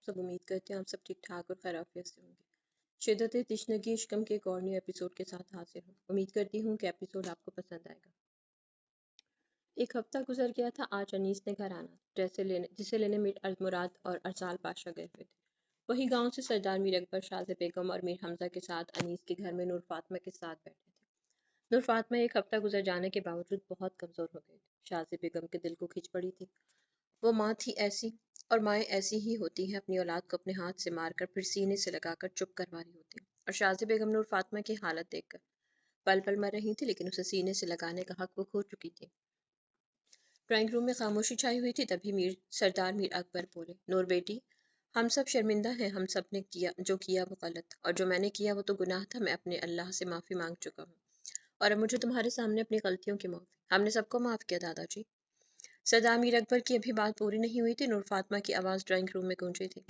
सब उम्मीद करते हैं आप सब ठीक ठाक और खैरियत से होंगे। शिद्दत तशनगी इश्कम के एक और न्यू एपिसोड के साथ हाजिर हूँ। उम्मीद करती हूँ कि एपिसोड आपको पसंद आएगा। एक हफ्ता गुजर गया था। आज अनीस ने घर आना जिसे लेने मीर मुराद और अरसाल पाशा गए हुए थे। वही गांव से सरदार मीर अकबर, शाज़ बेगम और मीर हमजा के साथ अनीस के घर में नूर फातमा के साथ बैठे थे। नूर फातमा एक हफ्ता गुजर जाने के बावजूद बहुत कमज़ोर हो गई थी। शाज़ बेगम के दिल को खिंच पड़ी थी। वो माँ थी ऐसी, और माएँ ऐसी ही होती हैं, अपनी औलाद को अपने हाथ से मारकर फिर सीने से लगाकर चुप करवा रही होती हैं। और शाज़ बेगम नूर फातमा की हालत देखकर पल पल मर रही थी, लेकिन उसे सीने से लगाने का हक वो खो चुकी थी। ड्राइंग रूम में खामोशी छाई हुई थी। तभी सरदार मीर अकबर बोले, नूर बेटी, हम सब शर्मिंदा हैं। हम सब ने किया जो किया वो गलत, और जो मैंने किया वो तो गुनाह था। मैं अपने अल्लाह से माफ़ी मांग चुका हूँ, और अब मुझे तुम्हारे सामने अपनी गलतियों की माफ़ी। हमने सबको माफ़ किया दादाजी। सरदार मीर अकबर की अभी बात पूरी नहीं हुई थी, नूर फातमा की आवाज़ ड्राइंग रूम में गूंजी थी।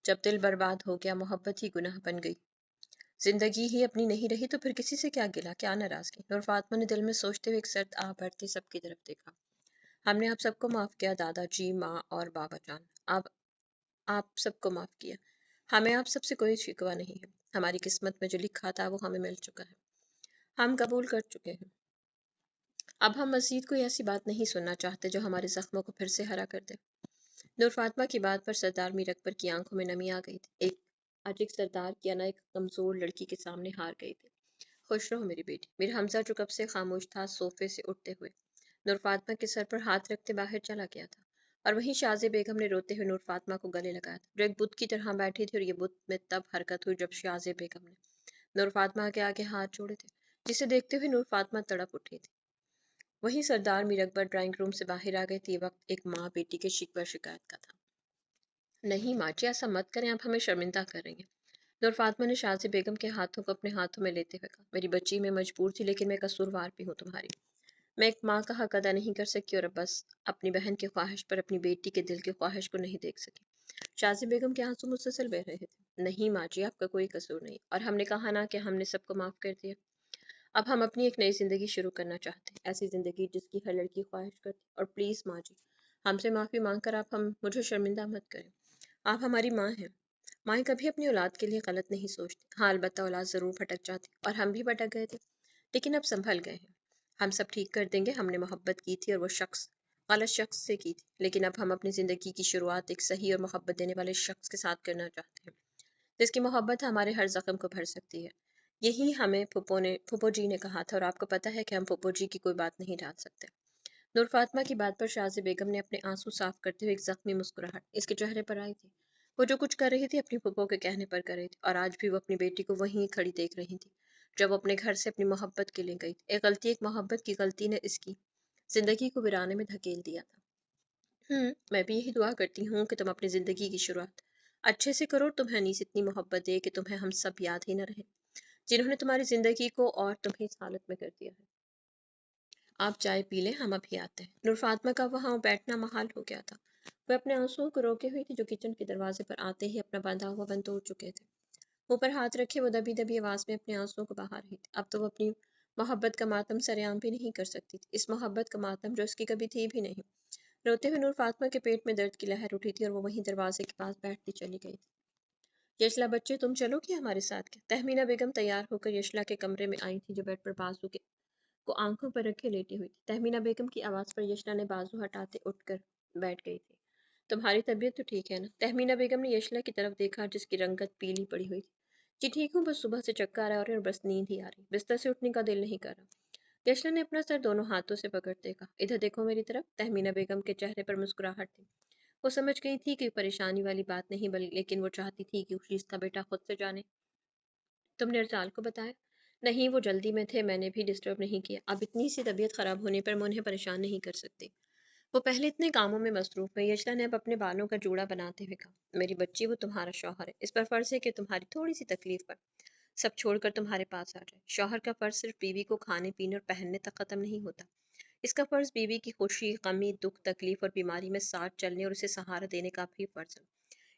जब दिल बर्बाद हो गया, मोहब्बत ही गुनाह बन गई, जिंदगी ही अपनी नहीं रही, तो फिर किसी से क्या गिला, क्या नाराजगी। नूर फातमा ने दिल में सोचते हुए एक सर्द आह भरती सबकी तरफ देखा। हमने आप सबको माफ किया दादाजी, माँ और बाबा जान। अब आप सबको माफ किया। हमें आप सबसे कोई शिकवा नहीं है। हमारी किस्मत में जो लिखा था वो हमें मिल चुका है। हम कबूल कर चुके हैं। अब हम मजीद कोई ऐसी बात नहीं सुनना चाहते जो हमारे जख्मों को फिर से हरा कर दे। नूर फातमा की बात पर सरदार मीर अकबर की आंखों में नमी आ गई थी। आज एक सरदार की अना एक कमजोर लड़की के सामने हार गई थी। खुश रहो मेरी बेटी। मीर हमजा जो कब से खामोश था, सोफे से उठते हुए नूर फातमा के सर पर हाथ रखते बाहर चला गया था। और वहीं शाज़े बेगम ने रोते हुए नूर फातमा को गले लगाया था, जो एक बुत की तरह बैठी थी। और ये बुत में तब हरकत हुई जब शाज़े बेगम ने नूर फातमा के आगे हाथ जोड़े थे, जिसे देखते हुए नूर फातमा तड़प उठी थी। वहीं सरदार मीर अकबर ड्राइंग रूम से बाहर आ गए थे। ये वक्त एक माँ बेटी के शिकवा शिकायत का था। नहीं माँ जी, ऐसा मत करें, आप हमें शर्मिंदा कर रही हैं। नूर फातमा ने शाज़े बेगम के हाथों को अपने हाथों में लेते हुए कहा, मेरी बच्ची मैं मजबूर थी, लेकिन मैं कसूरवार भी हूँ तुम्हारी। मैं एक माँ का हक अदा नहीं कर सकी, और अब बस अपनी बहन की ख्वाहिश पर अपनी बेटी के दिल की ख्वाहिश को नहीं देख सकी। शाज़ी बेगम के आंसू मुसलसल बह रहे थे। नहीं माँ जी, आपका कोई कसूर नहीं, और हमने कहा ना कि हमने सबको माफ़ कर दिया। अब हम अपनी एक नई जिंदगी शुरू करना चाहते हैं, ऐसी जिंदगी जिसकी हर लड़की ख्वाहिश करती। और प्लीज़ माँ जी, हमसे माफ़ी मांग कर आप मुझे शर्मिंदा मत करें। आप हमारी माँ हैं। माएँ कभी अपनी औलाद के लिए गलत नहीं सोचती। हाँ, अलबत्ता औलाद ज़रूर भटक जाती, और हम भी भटक गए थे, लेकिन अब संभल गए हैं। हम सब ठीक कर देंगे। हमने मोहब्बत की थी, और वो शख्स गलत शख्स से की थी, लेकिन अब हम अपनी ज़िंदगी की शुरुआत एक सही और मोहब्बत देने वाले शख्स के साथ करना चाहते हैं, जिसकी मोहब्बत हमारे हर ज़ख्म को भर सकती है। यही हमें फूफो जी ने कहा था, और आपको पता है कि हम फूफो जी की कोई बात नहीं टाल सकते। नूर फातमा की बात पर शाज़ी बेगम ने अपने आंसू साफ करते हुए एक जख्मी मुस्कुराहट इसके चेहरे पर आई थी। वो जो कुछ कर रही थी अपनी फूफो के कहने पर कर रही थी, और आज भी वो अपनी बेटी को वहीं खड़ी देख रही थी, जब वो अपने घर से अपनी मोहब्बत के लिए गई थी। एक मोहब्बत की गलती ने इसकी जिंदगी को वीराने में धकेल दिया था। मैं भी यही दुआ करती हूँ कि तुम अपनी जिंदगी की शुरुआत अच्छे से करो। तुम्हें अनीस इतनी मोहब्बत दे कि तुम्हें हम सब याद ही न रहे, जिन्होंने तुम्हारी जिंदगी को और तुम्हें इस हालत में कर दिया है। आप चाय पी लें, हम अभी आते हैं। नूर फातमा का वहां बैठना महाल हो गया था। वह अपने आंसुओं को रोके हुई थी, जो किचन के दरवाजे पर आते ही अपना बंधा हुआ बंद तोड़ चुके थे। मुंह पर हाथ रखे वो दबी दबी आवाज में अपने आंसुओं को बहा रही थी। अब तो वो अपनी मोहब्बत का मातम सरेआम भी नहीं कर सकती थी, इस मोहब्बत का मातम जो उसकी कभी थी भी नहीं। रोते हुए नूर फातमा के पेट में दर्द की लहर उठी थी, और वो वहीं दरवाजे के पास बैठती चली गई थी। यशला बच्चे, तुम चलोगी हमारे साथ क्या? तहमीना बेगम तैयार होकर यशला के कमरे में आई थी, जो बेड पर बाजू के को आंखों पर रखे लेटी हुई थी। तहमीना बेगम की आवाज पर यशला ने बाजू हटाते उठकर बैठ गई थी। तुम्हारी तबीयत तो ठीक है ना? तहमीना बेगम ने यशला की तरफ देखा, जिसकी रंगत पीली पड़ी हुई थी। जी ठीक हूँ, बस सुबह से चक्कर आ रहे और बस नींद ही आ रही, बिस्तर से उठने का दिल नहीं कर रहा। यशला ने अपना सर दोनों हाथों से पकड़ते कहा, इधर देखो मेरी तरफ। तहमीना बेगम के चेहरे पर मुस्कुराहट थी। वो समझ गई थी कि परेशानी वाली बात नहीं, बल्कि लेकिन वो चाहती थी कि उसका बेटा खुद से जाने। तुमने अरसाल को बताया? नहीं, वो जल्दी में थे, मैंने भी डिस्टर्ब नहीं किया। अब इतनी सी तबीयत खराब होने पर मैं उन्हें परेशान नहीं कर सकती। वो पहले इतने कामों में मसरूफ है। यशला ने अब अपने बालों का जूड़ा बनाते हुए कहा, मेरी बच्ची, वो तुम्हारा शौहर है। इस पर फर्ज है कि तुम्हारी थोड़ी सी तकलीफ पर सब छोड़कर तुम्हारे पास आ जाए। शौहर का फर्ज सिर्फ बीवी को खाने पीने और पहनने तक खत्म नहीं होता। इसका फर्ज बीवी की खुशी, गमी, दुख, तकलीफ और बीमारी में साथ चलने और उसे सहारा देने का भी फर्ज है।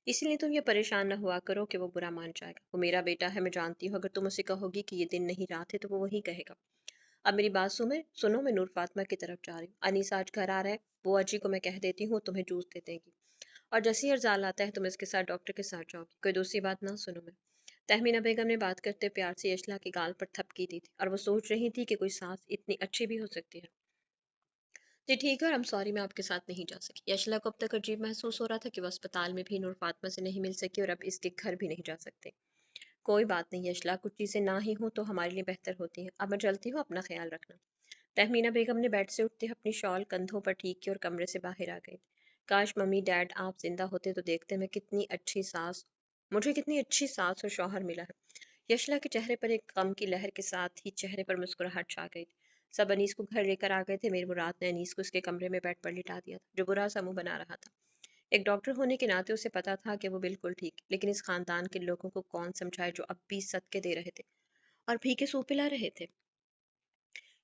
इसीलिए तुम ये परेशान न हुआ करो कि वो बुरा मान जाएगा। वो मेरा बेटा है, मैं जानती हूँ। अगर तुम उसे कहोगी कि ये दिन नहीं रात है, तो वो वही कहेगा। अब मेरी बात सुनो, मैं नूर फातमा की तरफ जा रही हूँ। अनीस आज घर आ रहा है, बुआ जी को मैं कह देती हूँ, तुम्हें जूस दे देंगी। और जैसे ही अर्जाल आता है तुम इसके साथ डॉक्टर के साथ जाओगी, कोई दूसरी बात ना सुनो मैं। तहमीना बेगम ने बात करते प्यार से यशला के गाल पर थपकी दी थी और वो सोच रही थी कि कोई सास इतनी अच्छी भी हो सकती है। जी ठीक है, और I'm सॉरी मैं आपके साथ नहीं जा सकी। यशला को अब तक अजीब महसूस हो रहा था कि वो अस्पताल में भी नूर फातिमा से नहीं मिल सकी और अब इसके घर भी नहीं जा सकते। कोई बात नहीं यशला, कुछ चीज़ें ना ही हो तो हमारे लिए बेहतर होती हैं। अब मैं चलती हूँ, अपना ख्याल रखना। तहमीना बेगम ने बेड से उठते अपनी शॉल कंधों पर ठीक की और कमरे से बाहर आ गई। काश मम्मी डैड आप जिंदा होते तो देखते मैं कितनी अच्छी सास मुझे कितनी अच्छी सास और शौहर मिला है। यशला के चेहरे पर एक गम की लहर के साथ ही चेहरे पर मुस्कुराहट छा गई। सब अनीस को घर लेकर आ गए थे। मेरी मुराद ने अनीस को उसके कमरे में बेड पर लिटा दिया था, जो बुरा सा मुंह बना रहा था। एक डॉक्टर होने के नाते उसे पता था कि वो बिल्कुल ठीक, लेकिन इस खानदान के लोगों को कौन समझाए जो अब भी सदके दे रहे थे और फीके सूप पिला रहे थे।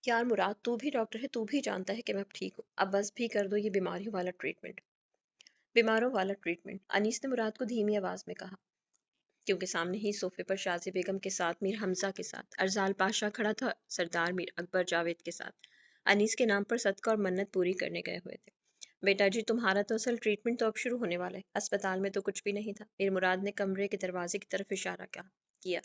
यार मुराद, तू भी डॉक्टर है, तू भी जानता है कि मैं अब ठीक हूँ। अब बस भी कर दो ये बीमारों वाला ट्रीटमेंट, अनीस ने मुराद को धीमी आवाज में कहा, क्योंकि सामने ही सोफे पर शाजी बेगम के साथ मीर हमजा के साथ अरजाल पाशा खड़ा था, सरदार मीर अकबर जावेद के साथ। अनीस के नाम पर सदका और मन्नत पूरी करने गए हुए थे। बेटा जी, तुम्हारा तो असल ट्रीटमेंट तो अब शुरू होने वाला है। अस्पताल में तो कुछ भी नहीं था। मीर मुराद ने कमरे के दरवाजे की तरफ इशारा किया,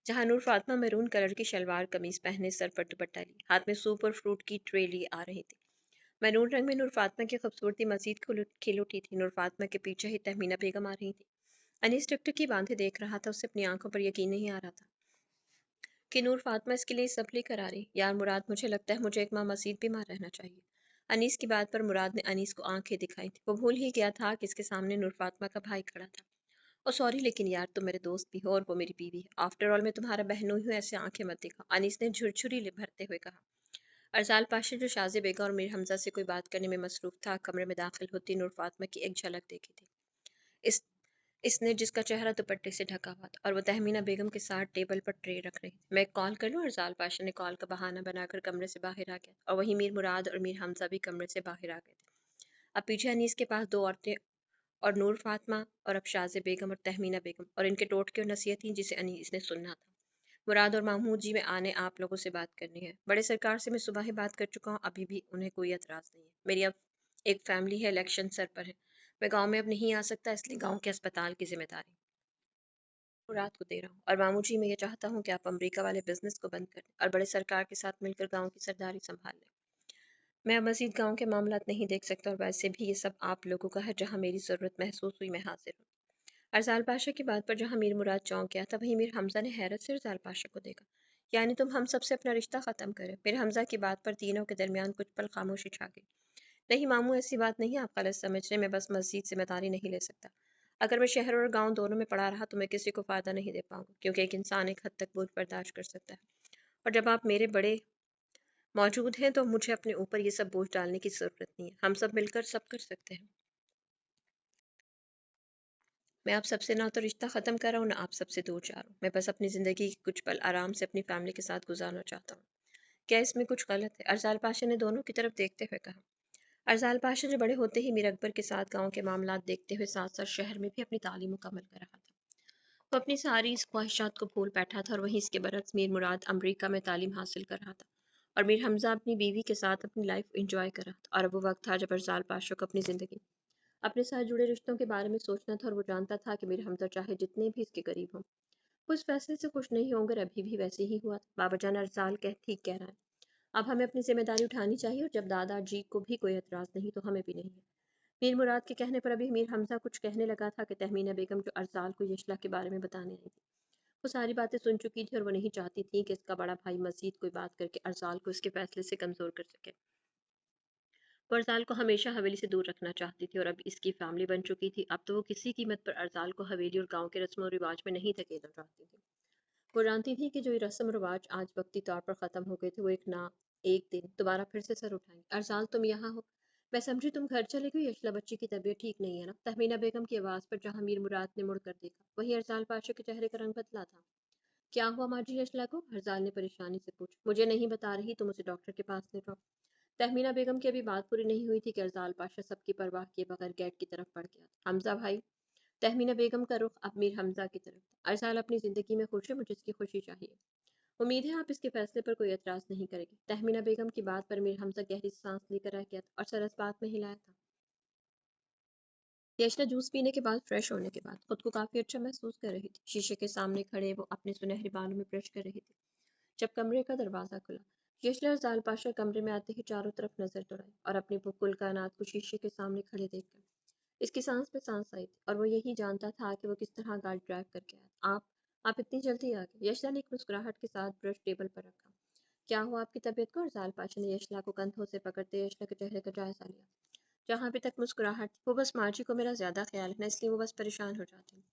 जहां नूर फातिमा मैरून कलर की शलवार कमीज पहने सर पर दुपट्टा ली हाथ में सूप और फ्रूट की ट्रे लिए आ रही थी। मैरून रंग में नूर फातिमा की खूबसूरती मजीद खिल उठी थी। नूर फातिमा के पीछे ही तहमीना बेगम आ रही थी। अनीस टकटकी बांधे देख रहा था, उसे अपनी आंखों पर यकीन नहीं आ रहा था कि नूर फातिमा इसके लिए सब लेकर आ रही। यार मुराद, मुझे लगता है मुझे एक माह मजीद बीमार रहना चाहिए। अनीस की बात पर मुराद ने अनीस को आंखें दिखाई थी। वो भूल ही गया था कि इसके सामने नूर फातिमा का भाई खड़ा था। और सॉरी, लेकिन यार तुम मेरे दोस्त भी हो और वो मेरी बीवी है। आफ्टर ऑल मैं तुम्हारा बहनोई हूँ, ऐसे आंखें मत दिखाओ, अनीस ने झुरझुरी भरते हुए कहा। अरसाल पाशा, जो शाज़ी बेगम और मीर हमजा से कोई बात करने में मसरूफ था, कमरे में दाखिल होती नूर फातिमा की एक झलक देखी थी। इस इसने जिसका चेहरा दुपट्टे से ढका हुआ था और वो तहमीना बेगम के साथ टेबल पर ट्रे रख रही थी। मैं एक कॉल कर लूँ? अरसाल पाशा ने कॉल का बहाना बनाकर कमरे से बाहर आ गया और वहीं मीर मुराद और मीर हमजा भी कमरे से बाहर आ गए थे। अब पीछे अनीस के पास दो औरतें और नूर फातिमा और अब शाज़ी बेगम और तहमीना बेगम और इनके टोटके और नसीहतें जिसे अनीस ने सुनना था। मुराद और महमूद जी, मैं आने आप लोगों से बात करनी है। बड़े सरकार से मैं सुबह ही बात कर चुका हूँ, अभी भी उन्हें कोई एतराज़ नहीं है। मेरी अब एक फैमिली है, इलेक्शन सर पर है। मैं गांव में अब नहीं आ सकता, इसलिए गांव के अस्पताल की जिम्मेदारी मुराद को दे रहा हूँ। और मामू जी, मैं ये चाहता हूँ कि आप अमेरिका वाले बिजनेस को बंद करें और बड़े सरकार के साथ मिलकर गाँव की सरदारी संभाल लें। मैं अब मजीद गाँव के मामलात नहीं देख सकता और वैसे भी ये सब आप लोगों का है। जहाँ मेरी ज़रूरत महसूस हुई मैं हाजिर हूँ। अरसाल पाशा की बात पर जहाँ मीर मुराद चौंक गया था, वहीं मीर हमजा ने हैरत से अरसाल पाशा को देखा। यानी तुम हम सबसे अपना रिश्ता ख़त्म करें? मीर हमजा की बात पर तीनों के दरमियान कुछ पल खामोशी छा गई। नहीं मामू, ऐसी बात नहीं, आप गलत समझ रहे। मैं बस मजीद जिम्मेदारी नहीं ले सकता। अगर मैं शहर और गांव दोनों में पड़ा रहा तो मैं किसी को फ़ायदा नहीं दे पाऊंगा, क्योंकि एक इंसान एक हद तक बोझ बर्दाश्त कर सकता है। और जब आप मेरे बड़े मौजूद हैं तो मुझे अपने ऊपर ये सब बोझ डालने की ज़रूरत नहीं है। हम सब मिलकर सब कर सकते हैं। मैं आप सबसे ना तो रिश्ता ख़त्म कर रहा हूँ, ना आप सबसे दूर जा रहा हूँ। मैं बस अपनी ज़िंदगी के कुछ पल आराम से अपनी फैमिली के साथ गुजारना चाहता हूँ। क्या इसमें कुछ गलत है? अरसाल पाशा ने दोनों की तरफ देखते हुए कहा। अरसाल पाशा जो बड़े होते ही मीर अकबर के साथ गांव के मामलात देखते हुए साथ साथ शहर में भी अपनी तालीम मुकम्मल कर रहा था। वो अपनी सारी इस ख्वाहिशात को भूल बैठा था और वहीं इसके बरक्स मीर मुराद अमरीका में तालीम हासिल कर रहा था और मीर हमजा अपनी बीवी के साथ अपनी लाइफ इंजॉय कर रहा था। और अब वो वक्त था जब अरसाल पाशा को अपनी ज़िंदगी अपने साथ जुड़े रिश्तों के बारे में सोचना था। और वो जानता था कि मीर हमजा चाहे जितने भी इसके करीब हों, वो इस फैसले से खुश नहीं होंगे। अभी भी वैसे ही हुआ था। बाबा जान, अरसाल ठीक कह रहा है। अब हमें अपनी जिम्मेदारी उठानी चाहिए और जब दादाजी को भी कोई एतराज़ नहीं तो हमें भी नहीं है। मीर मुराद के कहने पर अभी मीर हमजा कुछ कहने लगा था कि तहमीना बेगम, जो अरसाल को यशला के बारे में बताने आई थी, वो सारी बातें सुन चुकी थी और वो नहीं चाहती थी कि इसका बड़ा भाई मजीद कोई बात करके अरसाल को इसके फैसले से कमज़ोर कर सके। वो अरसाल को हमेशा हवेली से दूर रखना चाहती थी और अब इसकी फैमिली बन चुकी थी। अब तो वो किसी कीमत पर अरसाल को हवेली और गाँव के रस्म और रिवाज में नहीं धकेलना चाहती थी। वो जानती थी कि जो ये रस्म रिवाज आज वक्ती तौर पर ख़त्म हो गए थे, वो एक दिन दोबारा फिर से सर उठाएंगे। अरसाल, तुम यहाँ हो? मैं समझी तुम घर चले गई। यशला बच्ची की तबीयत ठीक नहीं है ना? तहमीना बेगम की आवाज़ पर जहाँ मीर मुराद ने मुड़कर देखा, वहीं अरसाल पाशा के चेहरे का रंग बदला था। क्या हुआ माँ जी यशला को? अरसाल ने परेशानी से पूछा। मुझे नहीं बता रही, तुम उसे डॉक्टर के पास ले जाओ। तहमीना बेगम की अभी बात पूरी नहीं हुई थी कि अरसाल पाशा सबकी परवाह किए बगैर गेट की तरफ बढ़ गया। हमजा भाई। तहमीना बेगम का रुख अब मीर हमजा की तरफ था। अरसाल अपनी ज़िंदगी में खुश है, मुझे इसकी खुशी चाहिए। उम्मीद है आप इसके फैसले पर कोई एतराज़ नहीं करेंगे। तहमीना बेगम की बात पर मीर हमजा गहरी सांस लेकर रह गया था और सर इस बात में हिलाया था। यशना जूस पीने के बाद फ्रेश होने के बाद खुद को काफी अच्छा महसूस कर रही थी। शीशे के सामने खड़े वो अपने सुनहरे बालों में ब्रश कर रही थी जब कमरे का दरवाजा खुला। यशना और जाल पाशा कमरे में आते ही चारों तरफ नजर दौड़ाई और अपने बुकुल कायनात को शीशे के सामने खड़े देखकर इसकी सांस पे सांस आई थी और वो यही जानता था कि वो किस तरह गाड़ी ड्राइव करके आया। आप इतनी जल्दी आ गए। यशना ने एक मुस्कुराहट के साथ ब्रश टेबल पर रखा। क्या हुआ आपकी तबीयत को? और जाल पाशा ने यशना को कंधों से पकड़ते यशना के चेहरे का जायजा लिया जहाँ अभी तक मुस्कुराहट थी। वो बस मार्जी को मेरा ज्यादा ख्याल है ना, इसलिए वो बस परेशान हो जाती हूँ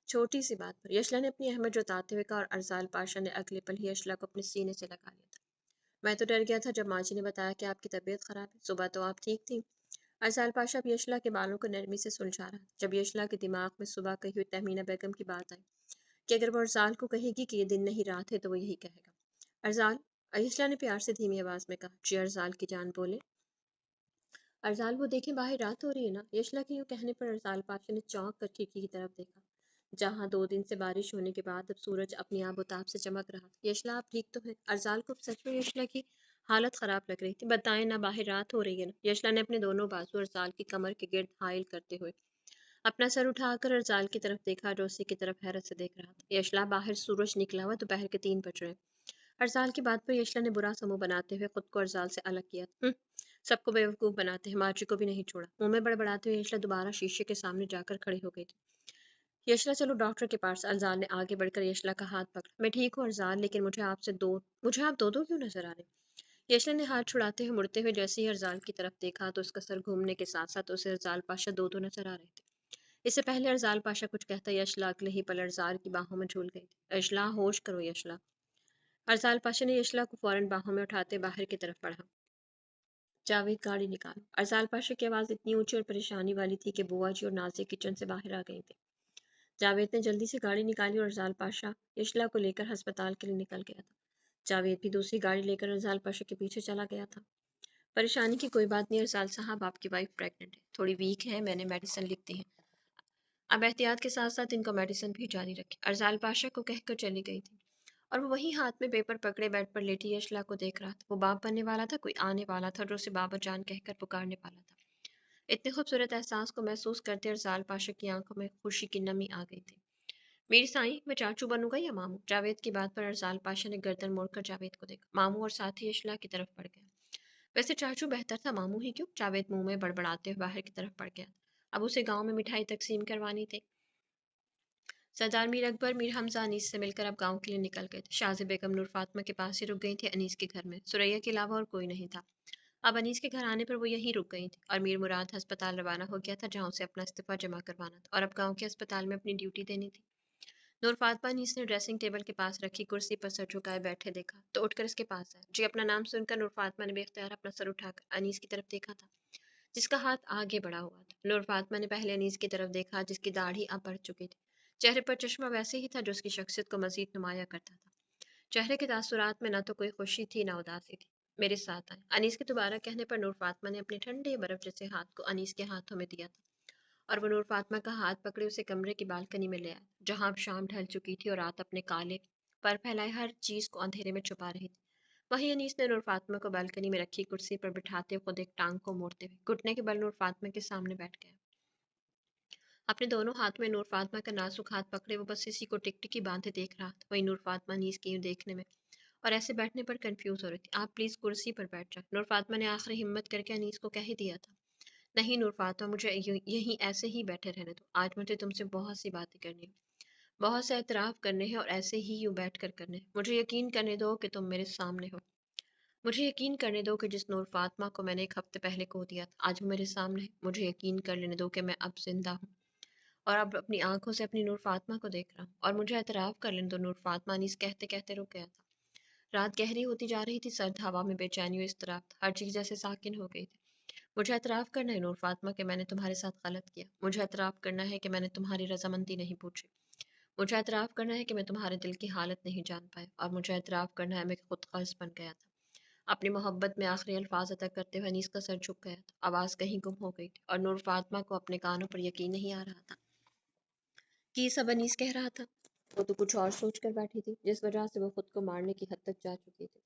छोटी सी बात पर। यशला ने अपनी अहमियत जताते हुए कहा और अरजाल पाशा ने अगले पल ही यशला को अपने सीने से लगा लिया था। मैं तो डर गया था जब माँ जी ने बताया कि आपकी तबीयत खराब है। सुबह तो आप ठीक थी। अरजाल पाशा अब यशला के बालों को नरमी से सुलझा रहा था जब यशला के दिमाग में सुबह कही हुई तहमीना बेगम की बात आई कि अगर वो अरजाल को कहेगी कि ये दिन नहीं रात है तो वो यही कहेगा। अरजाल, यशला ने प्यार से धीमी आवाज में कहा। जी अरजाल की जान बोले। अरजाल, वो देखें बाहर रात हो रही है ना। यशला के यूं कहने पर अरजाल पाशा ने चौंक कर खिड़की की तरफ देखा जहां 2 दिन से बारिश होने के बाद अब सूरज अपनी आबोताब से चमक रहा था। यशला, आप ठीक तो हैं? अरजाल को सच में यशला की हालत खराब लग रही थी। बताएं ना, बाहर रात हो रही है ना। यशला ने अपने दोनों बाजू अरजाल की कमर के गिर्द हाइल करते हुए अपना सर उठाकर अरजाल की तरफ देखा जो उसी की तरफ हैरत से देख रहा था। यशला, बाहर सूरज निकला हुआ दोपहर के 3 बज रहे हैं। अरजाल की बात पर यशला ने बुरा समूह बनाते हुए खुद को अरजाल से अलग किया। सबको बेवकूफ बनाते हैं, मार्जी को भी नहीं छोड़ा। मुंह में बड़बड़ाते हुए यशला दोबारा शीशे के सामने जाकर खड़ी हो गई थी। यशला, चलो डॉक्टर के पास। अरजाल ने आगे बढ़कर यशला का हाथ पकड़ा। मैं ठीक हूँ अरजाल, लेकिन मुझे आप दो दो क्यों नजर आ रहे? यशला ने हाथ छुड़ाते हुए मुड़ते हुए जैसे ही अरजाल की तरफ देखा तो उसका सर घूमने के साथ साथ उसे अरजाल पाशा दो दो नजर आ रहे थे। इससे पहले अरजाल पाशा कुछ कहता यशला अगले ही पल अरजाल की बाहों में झूल गई थी। यशला, होश करो यशला। अरजाल पाशा ने यशला को फौरन बाहों में उठाते बाहर की तरफ बढ़ा। जावेद, गाड़ी निकालो। अरसाल पाशा की आवाज़ इतनी ऊंची और परेशानी वाली थी कि बुआ जी और नाज़िया किचन से बाहर आ गई थी। जावेद ने जल्दी से गाड़ी निकाली और अरसाल पाशा यशला को लेकर अस्पताल के लिए निकल गया था। जावेद भी दूसरी गाड़ी लेकर अरसाल पाशा के पीछे चला गया था। परेशानी की कोई बात नहीं अरसाल साहब, आपकी वाइफ प्रेग्नेंट है, थोड़ी वीक है, मैंने मेडिसिन लिख दी है। अब एहतियात के साथ साथ इनको मेडिसिन भी जारी रखें। अरसाल पाशा को कहकर चली गई थी और वो वही हाथ में पेपर पकड़े बेड पर लेटी यशला को देख रहा था। वो बाप बनने वाला था, कोई आने वाला था जो उसे बाबा जान कहकर पुकारने वाला था। इतने खूबसूरत एहसास को महसूस करते अरसाल पाशा की आंखों में खुशी की नमी आ गई थी। मेरी साईं, मैं चाचू बनूंगा या मामू? जावेद की बात पर अरसाल पाशा ने गर्दन मोड़कर जावेद को देखा। मामू और साथ ही यशला की तरफ बढ़ गया। वैसे चाचू बेहतर था, मामू ही क्यों? जावेद मुंह में बड़बड़ाते हुए बाहर की तरफ बढ़ गया। अब उसे गांव में मिठाई तकसीम करवानी थी। सरदार मीर अकबर, मीर हमजा अनीस से मिलकर अब गांव के लिए निकल गए थे। शाजी बेगम नूर फातिमा के पास ही रुक गई थी अनीस के घर में। सुरैया के अलावा और कोई नहीं था। अब अनीस के घर आने पर वो यहीं रुक गई थी और मीर मुराद अस्पताल रवाना हो गया था जहां उसे अपना इस्तीफा जमा करवाना था और अब गांव के अस्पताल में अपनी ड्यूटी देनी थी। नूर फातिमा अनीस ने ड्रेसिंग टेबल के पास रखी कुर्सी पर सर झुकाए बैठे देखा तो उठकर इसके पास आया। जी, अपना नाम सुनकर नूर फातिमा ने बेख्तियार अपना सर उठाकर अनीस की तरफ देखा था जिसका हाथ आगे बढ़ा हुआ था। नूर फातिमा ने पहले अनीस की तरफ देखा जिसकी दाढ़ी अब बढ़ चुकी थी। चेहरे पर चश्मा वैसे ही था जो उसकी शख्सियत को मजीद नुमाया करता था। चेहरे के तासुरात में न तो कोई खुशी थी न उदासी थी। मेरे साथ आए। अनीस के दोबारा कहने पर नूर फातिमा ने अपने ठंडे बर्फ जैसे हाथ को अनीस के हाथों में दिया था और वो नूर फातिमा का हाथ पकड़े उसे कमरे की बालकनी में ले आया जहां अब शाम ढल चुकी थी और रात अपने काले पर फैलाए हर चीज को अंधेरे में छुपा रही थी। वहीं अनीस ने नूर फातिमा को बालकनी में रखी कुर्सी पर बिठाते खुद एक टांग को मोड़ते हुए घुटने के बल नूर फातिमा के सामने बैठ गया। अपने दोनों हाथ में नूर फातिमा का नाजुक हाथ पकड़े वो बस इसी को टिकटिकी बांधे देख रहा था। वहीं नूर फातिमा अनीस के यूं देखने में और ऐसे बैठने पर कंफ्यूज हो रही थी। आप प्लीज कुर्सी पर बैठ जाए, नूर फातिमा ने आखिरी हिम्मत करके अनीस को कह ही दिया था। नहीं नूर फातिमा, मुझे यहीं ऐसे ही बैठे रहने दो। आज मुझे तुमसे बहुत सी बातें करनी है, बहुत से एतराफ़ करने हैं और ऐसे ही यूं बैठ कर करने हैं। मुझे यकीन करने दो कि तुम मेरे सामने हो। मुझे यकीन करने दो कि जिस नूर फातिमा को मैंने 1 हफ्ते पहले खो दिया था आज वो मेरे सामने है। मुझे यकीन कर लेने दो कि मैं अब जिंदा हूँ और अब अपनी आंखों से अपनी नूर फातिमा को देख रहा हूँ। और मुझे एतराफ़ कर लेने दो नूर फातिमा। अनीस कहते कहते रुक गया था। रात गहरी होती जा रही थी, सर्द हवा में बेचैनी और इज़्तिराब था, हर चीज़ जैसे साकिन हो गई थी। मुझे एतराफ़ करना है नूर फातिमा कि मैंने तुम्हारे साथ गलत किया। मुझे एतराफ़ करना है कि मैंने तुम्हारी रजामंदी नहीं पूछी। मुझे एतराफ़ करना है कि मैं तुम्हारे दिल की हालत नहीं जान पाया और मुझे एतराफ़ करना है मैं खुद गर्ज़ बन गया था। अपनी मोहब्बत में आखिरी अल्फाज अदा करते हुए अनीस का सर झुक गया था। आवाज़ कहीं गुम हो गई थी और नूर फातिमा को अपने कानों पर यकीन नहीं आ रहा था कि ये सब अनीस कह रहा था। वो तो कुछ और सोच कर बैठी थी जिस वजह से वो खुद को मारने की हद तक जा चुकी थी।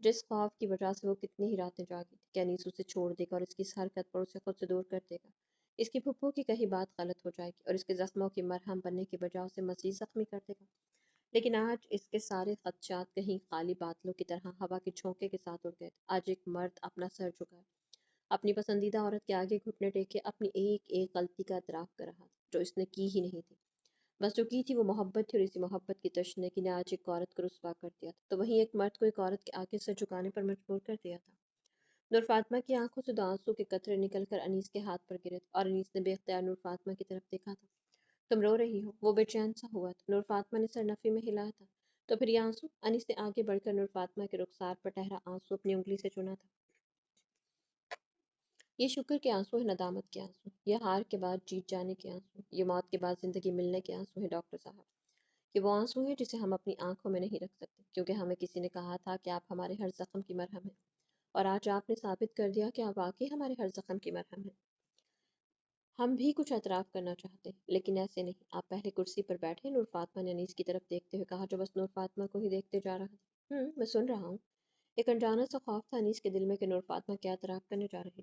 जिस ख्वाब की वजह से वो कितनी ही रातें जागी थी कि अनीस उसे छोड़ देगा और इसकी इस हरकत पर उसे खुद से दूर कर देगा। اس کی پھپھو کی کہیں بات غلط ہو جائے گی اور اس کے زخموں کی مرہم بننے کی بجائے اسے مزید زخمی کر دے گا۔ لیکن آج اس کے سارے خدشات کہیں خالی بادلوں کی طرح ہوا کے جھونکے کے ساتھ اڑ گئے تھے۔ آج ایک مرد اپنا سر جھکائے، اپنی پسندیدہ عورت کے آگے گھٹنے ٹیکے اپنی ایک ایک غلطی کا اعتراف کر رہا تھا جو اس نے کی ہی نہیں تھی۔ بس جو کی تھی وہ محبت تھی، اور اسی محبت کی تشنگی نے آج ایک عورت کو رسوا کر دیا تھا، تو وہیں ایک مرد کو ایک عورت کے آگے سر جھکانے پر مجبور کر دیا تھا۔ نور فاطمہ کی آنکھوں سے دو آنسو کے قطرے نکل کر انیس کے ہاتھ پر گرے تھے، اور انیس نے بے اختیار نور فاطمہ کی طرف دیکھا تھا۔ تم رو رہی ہو؟ وہ بے چین سا ہوا تھا۔ نور فاطمہ نے سر نفی میں ہلایا تھا۔ تو پھر یہ آنسو؟ انیس نے آگے بڑھ کر نور فاطمہ کے رخسار پر ٹہرا آنسو اپنی انگلی سے چنا تھا۔ یہ شکر کے آنسو ہے، ندامت کے آنسو، یہ ہار کے بعد جیت جانے کے آنسو، یہ موت کے بعد زندگی ملنے کے آنسو ہیں ڈاکٹر صاحب۔ یہ وہ آنسو ہے جسے ہم اپنی آنکھوں میں نہیں رکھ سکتے، کیونکہ ہمیں کسی نے کہا تھا کہ آپ ہمارے ہر زخم کی مرہم ہیں، اور آج آپ نے ثابت کر دیا کہ آپ واقعی ہمارے ہر زخم کی مرہم ہیں۔ ہم بھی کچھ اعتراف کرنا چاہتے ہیں، لیکن ایسے نہیں۔ آپ پہلے کرسی پر بیٹھے، نور فاطمہ نے انیس کی طرف دیکھتے ہوئے کہا، جو بس نور فاطمہ کو ہی دیکھتے جا رہا تھا۔ میں سن رہا ہوں۔ ایک انجانا سا خوف تھا انیس کے دل میں کہ نور فاطمہ کیا اعتراف کرنے جا رہی تھی۔